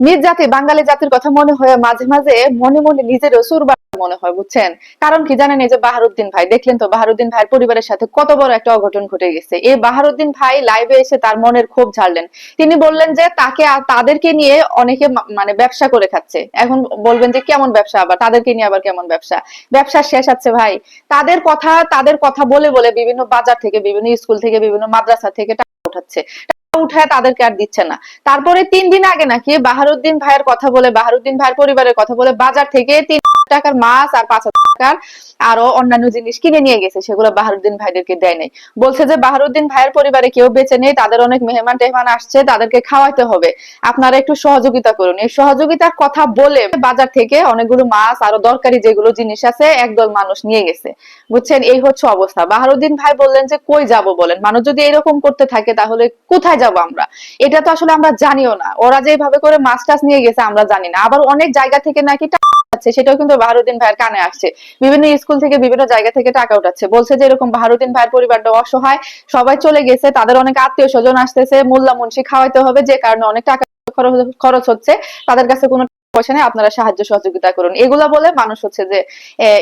নিজ জাতি বাঙালি জাতির কথা মনে হয় মাঝে মাঝে মনে মনে নিজেরও সুরবার মনে হয়, বুঝছেন? কারণ কি জানেন, এই যে বাহারুদ্দিন ভাই দেখলেন তো, বাহারুদ্দিন ভাইয়ের পরিবারের সাথে কত বড় একটা অঘটন ঘটে গেছে। এই বাহারুদ্দিন ভাই লাইভে এসে তার মনের ক্ষোভ ঝাড়লেন। তিনি বললেন যে তাকে তাদেরকে নিয়ে অনেকে মানে ব্যবসা করে খাচ্ছে। এখন বলবেন যে কেমন ব্যবসা, আবার তাদেরকে নিয়ে আবার কেমন ব্যবসা? ব্যবসা শেষ আছে ভাই। তাদের কথা বলে বলে বিভিন্ন বাজার থেকে, বিভিন্ন স্কুল থেকে, বিভিন্ন মাদ্রাসা থেকে টাকা উঠাচ্ছে, উঠায় তাদেরকে আর দিচ্ছে না। তারপরে 3 দিন আগে নাকি বাহারুদ্দিন ভাইয়ের কথা বলে, বাহারুদ্দিন ভাইয়ের পরিবারের কথা বলে বাজার থেকে 3 টাকার মাছ আর 5,000 টাকার আরো অন্যান্য জিনিস কিনে নিয়ে গেছে, সেগুলো বাহারুদ্দিন ভাইদেরকে দেয় নাই। বলছে যে বাহারুদ্দিন ভাইয়ের পরিবারে কেউ বেঁচে নেই, তাদের অনেক মেহমান টেহমান আসছে, তাদেরকে খাওয়াইতে হবে, আপনারা একটু সহযোগিতা করুন। এই সহযোগিতার কথা বলে বাজার থেকে অনেকগুলো মাছ আরো দরকারি যেগুলো জিনিস আছে একদল মানুষ নিয়ে গেছে, বুঝছেন? এই হচ্ছে অবস্থা। বাহারুদ্দিন ভাই বললেন যে কই যাব বলেন, মানুষ যদি এরকম করতে থাকে তাহলে কোথায় যাব আমরা? এটা তো আসলে আমরা জানিও না, ওরা যেভাবে করে মাছ টাছ নিয়ে গেছে আমরা জানি না। আবার অনেক জায়গা থেকে নাকি টাকা আছে, সেটাও কিন্তু বাহারুদ্দিন ভাইয়ের কানে আসছে। বিভিন্ন স্কুল থেকে বিভিন্ন জায়গা থেকে টাকা উঠাচ্ছে, বলছে যে এরকম বাহারুদ্দিন ভাইয়ের পরিবারটা অসহায়, সবাই চলে গেছে, তাদের অনেক আত্মীয় স্বজন আসতেছে, মোল্লা মুন্সি খাওয়াইতে হবে, যে কারণে অনেক টাকা খরচ হচ্ছে, তাদের কাছে কোনো পয়সা নেই, আপনারা সাহায্য সহযোগিতা করুন। এগুলা বলে মানুষ হচ্ছে যে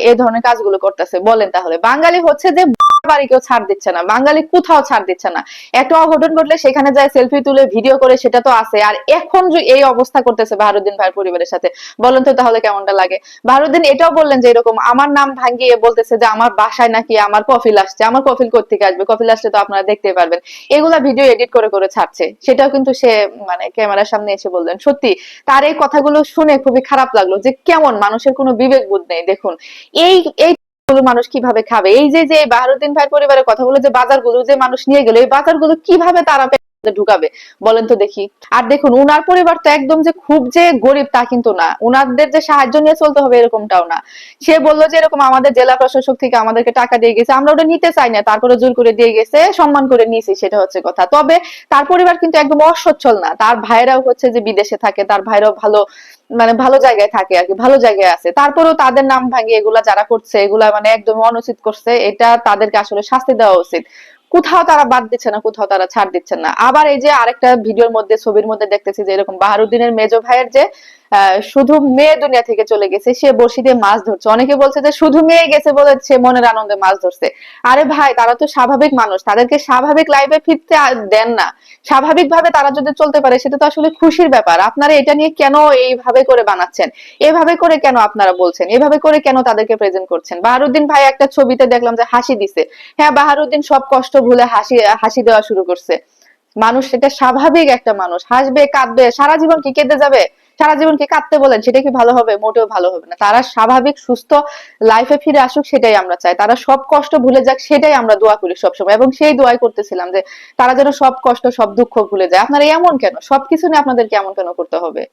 এই ধরনের কাজগুলো করতেছে। বলেন তাহলে বাঙালি হচ্ছে যে বাড়ি কেউ ছাড় দিচ্ছে না, বাঙালি কোথাও ছাড় দিচ্ছে না। একটা অঘটন ঘটলে সেখানে যায় সেলফি তুলে ভিডিও করে, সেটা তো আছে। আর এখন যে এই অবস্থা করতেছে বাহারুদ্দিন ভাইয়ের পরিবারের সাথে, বলেন তো তাহলে কেমনটা লাগে? বাহারুদ্দিন এটাও বললেন যে এরকম আমার নাম ভাঙিয়ে বলতেছে যে আমার বাসায় নাকি আমার কফিল আসছে। আমার কফিল কোত্থেকে আসবে? কফিল আসলে তো আপনারা দেখতে পারবেন। এগুলা ভিডিও এডিট করে করে ছাড়ছে, সেটাও কিন্তু সে মানে ক্যামেরার সামনে এসে বললেন। সত্যি তার এই কথাগুলো শুনে খুবই খারাপ লাগলো, যে কেমন মানুষের কোনো বিবেক বোধ নেই। দেখুন এই এই মানুষ কিভাবে খাবে? এই যে যে বাহারুদ্দিন ভাইয়ের পরিবারের কথা বলে যে বাজারগুলো যে মানুষ নিয়ে গেল, এই বাজারগুলো কিভাবে তারা পেটে ঢুকাবে বলেন তো দেখি? আর দেখুন উনার পরিবার তো একদম যে খুব যে গরিব তা কিন্তু না, উনাদের যে সাহায্য নিয়ে চলতে হবে এরকমটাও না। সে বললো যে এরকম আমাদের জেলা প্রশাসক থেকে আমাদেরকে টাকা দিয়ে গেছে, আমরা ওটা নিতে চাই না, তারপরে জোর করে দিয়ে গেছে, সম্মান করে নিয়েছি, সেটা হচ্ছে কথা। তবে তার পরিবার কিন্তু একদম অসচ্ছল না, তার ভাইরাও হচ্ছে যে বিদেশে থাকে, তার ভাইরাও ভালো মানে ভালো জায়গায় থাকে আর কি, ভালো জায়গায় আছে। তারপরেও তাদের নাম ভাঙিয়ে এগুলা যারা করছে, এগুলা মানে একদম অনুচিত করছে, এটা তাদেরকে আসলে শাস্তি দেওয়া উচিত। কোথাও তারা বাদ দিচ্ছে না, কোথাও তারা ছাড় দিচ্ছেন না। আবার এই যে আরেকটা ভিডিওর মধ্যে, ছবির মধ্যে দেখতেছি যে এরকম বাহারুদ্দিনের মেজো ভাইয়ের যে শুধু মেয়ে দুনিয়া থেকে চলে গেছে, সে বড়শি দিয়ে মাছ ধরছে। অনেকে বলছে যে শুধু মেয়ে গেছে বলে সে মনের আনন্দে মাছ ধরছে। আরে ভাই, তারা তো স্বাভাবিক মানুষ, তাদেরকে স্বাভাবিক লাইফে ফিরতে দেন না। স্বাভাবিক ভাবে তারা যদি চলতে পারে সেটা তো আসলে খুশির ব্যাপার। আপনারা এটা নিয়ে কেন এইভাবে করে বানাচ্ছেন? এভাবে করে কেন আপনারা বলছেন? এভাবে করে কেন তাদেরকে প্রেজেন্ট করছেন? বাহারুদ্দিন ভাই একটা ছবিতে দেখলাম যে হাসি দিছে। হ্যাঁ, বাহারুদ্দিন সব কষ্ট ভুলে হাসি হাসি দেওয়া শুরু করছে। মানুষ এটা স্বাভাবিক, একটা মানুষ হাসবে কাঁদবে, সারা জীবন কি কেঁদে যাবে? সারা জীবন কি কাঁদতে বলেন? সেটা কি ভালো হবে? মোটেও ভালো হবে না। তারা স্বাভাবিক সুস্থ লাইফে ফিরে আসুক, সেটাই আমরা চাই। তারা সব কষ্ট ভুলে যাক, সেটাই আমরা দোয়া করি সবসময়, এবং সেই দোয়াই করতেছিলাম যে তারা যেন সব কষ্ট সব দুঃখ ভুলে যায়। আপনারা এমন কেন? সবকিছু নিয়ে আপনাদেরকে এমন কেন করতে হবে?